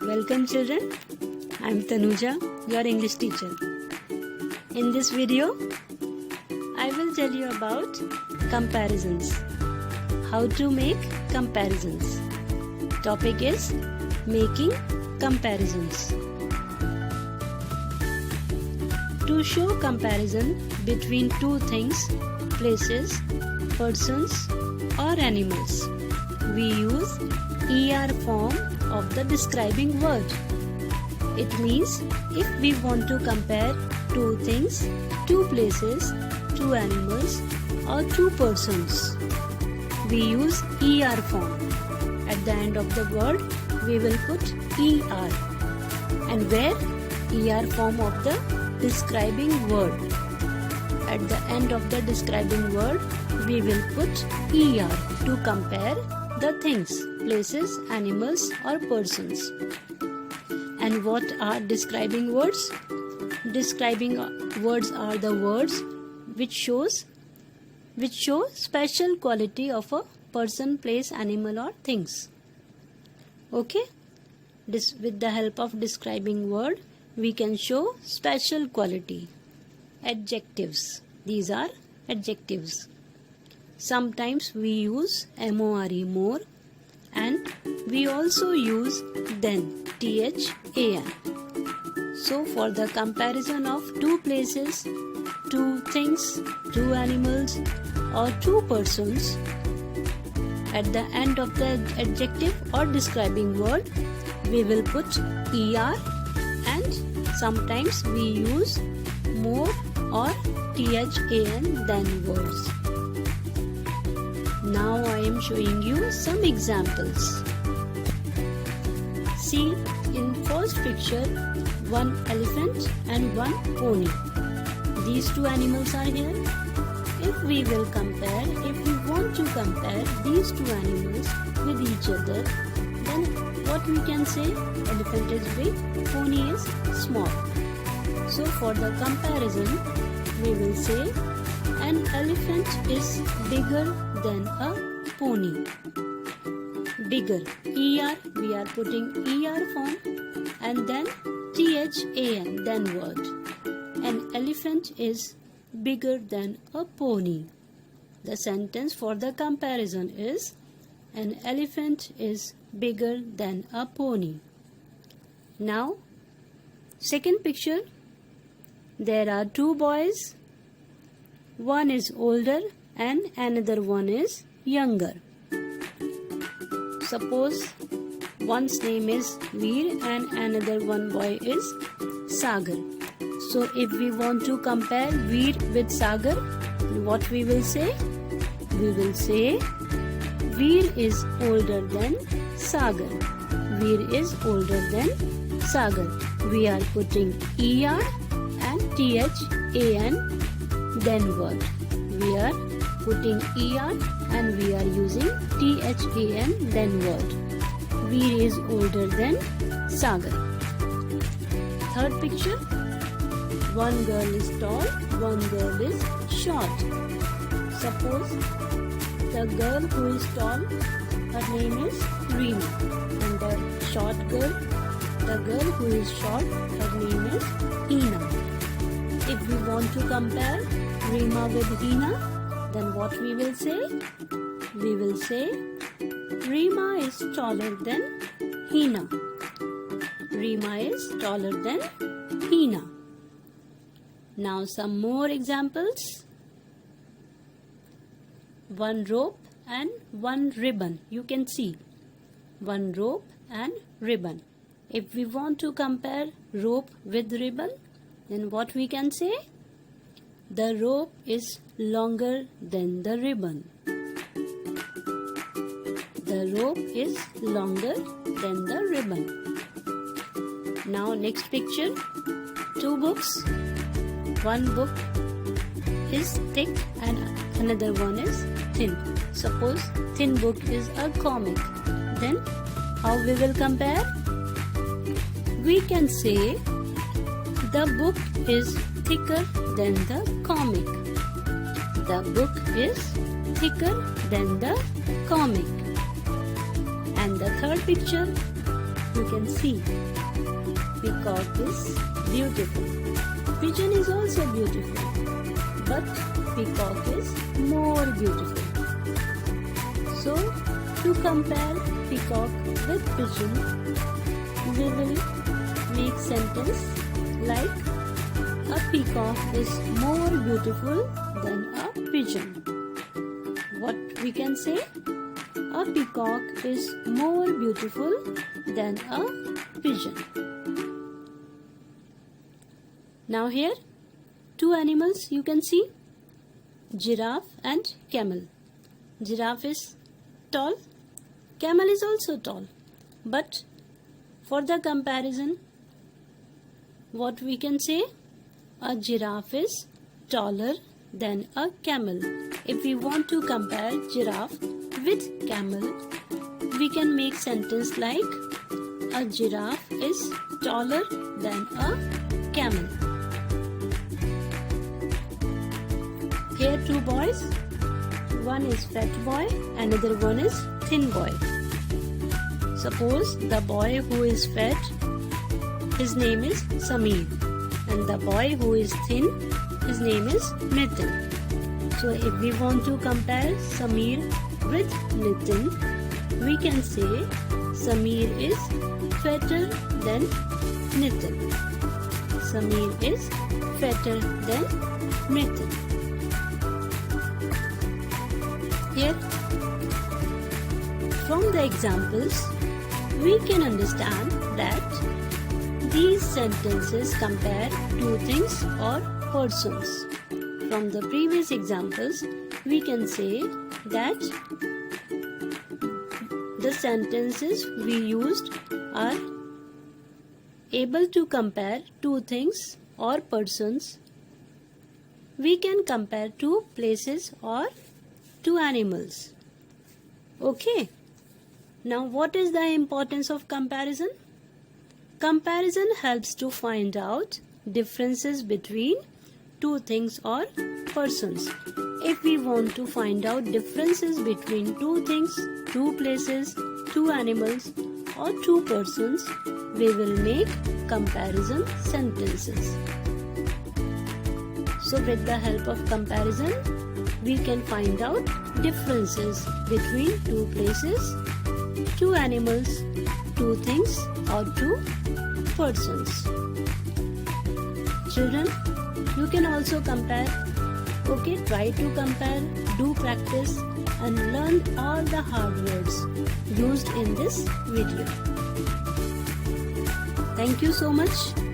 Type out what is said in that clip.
Welcome children, I am Tanuja, your English teacher. In this video, I will tell you about comparisons. How to make comparisons. Topic is making comparisons. To show comparison between two things, places, persons or animals, we use ER form of the describing word. It means if we want to compare two things, two places, two animals or two persons, we use ER form. At the end of the word, we will put ER. And where? ER form of the describing word. At the end of the describing word, we will put ER to compare the things, places, animals or persons. And what are describing words? Describing words are the words which show special quality of a person, place, animal or things. Okay? With the help of describing word, we can show special quality. Adjectives. These are adjectives. Sometimes we use more, more, and we also use than, than. So for the comparison of two places, two things, two animals or two persons, at the end of the adjective or describing word, we will put ER, and sometimes we use more or than than words. Now I am showing you some examples. See, in first picture, one elephant and one pony. These two animals are here. If we will compare, if we want to compare these two animals with each other, then what we can say? Elephant is big, pony is small. So for the comparison, we will say an elephant is bigger than a pony. Bigger. ER, we are putting ER form and then THAN, then word. An elephant is bigger than a pony. The sentence for the comparison is an elephant is bigger than a pony. Now, second picture. There are two boys. One is older and another one is younger. Suppose one's name is Veer and another one boy is Sagar. So if we want to compare Veer with Sagar, what we will say? We will say Veer is older than Sagar. Veer is older than Sagar. We are putting ER and THAN then word. We are putting ER and we are using THAN then word. Veer is older than Sagar. Third picture. One girl is tall, one girl is short. Suppose the girl who is tall, her name is Reema. And the short girl, the girl who is short, her name is Hina. If we want to compare Reema with Hina, then what we will say? We will say Reema is taller than Hina. Reema is taller than Hina. Now some more examples. One rope and one ribbon. You can see one rope and ribbon. If we want to compare rope with ribbon, then what we can say? The rope is longer than the ribbon. The rope is longer than the ribbon. Now next picture. Two books. One book is thick and another one is thin. Suppose thin book is a comic. Then how we will compare? We can say the book is thicker than the comic. The book is thicker than the comic. And the third picture, you can see. Peacock is beautiful. Pigeon is also beautiful, but peacock is more beautiful. So, to compare peacock with pigeon, we will make sentence like a peacock is more beautiful than a pigeon. What we can say? A peacock is more beautiful than a pigeon. Now here, two animals you can see, giraffe and camel. Giraffe is tall, camel is also tall, but for the comparison, what we can say? A giraffe is taller than a camel. If we want to compare giraffe with camel, we can make sentence like a giraffe is taller than a camel. Here two boys, one is fat boy, another one is thin boy. Suppose the boy who is fat, his name is Sameer, and the boy who is thin, his name is Nitin. So if we want to compare Sameer with Nitin, we can say Sameer is fatter than Nitin. Sameer is fatter than Nitin. Here, from the examples, we can understand that these sentences compare two things or persons. From the previous examples, we can say that the sentences we used are able to compare two things or persons. We can compare two places or two animals. Okay. Now what is the importance of comparison? Comparison helps to find out differences between two things or persons. If we want to find out differences between two things, two places, two animals or two persons, we will make comparison sentences. So with the help of comparison, we can find out differences between two places, two animals, two things or two persons. Children, you can also compare. Okay, try to compare, do practice and learn all the hard words used in this video. Thank you so much.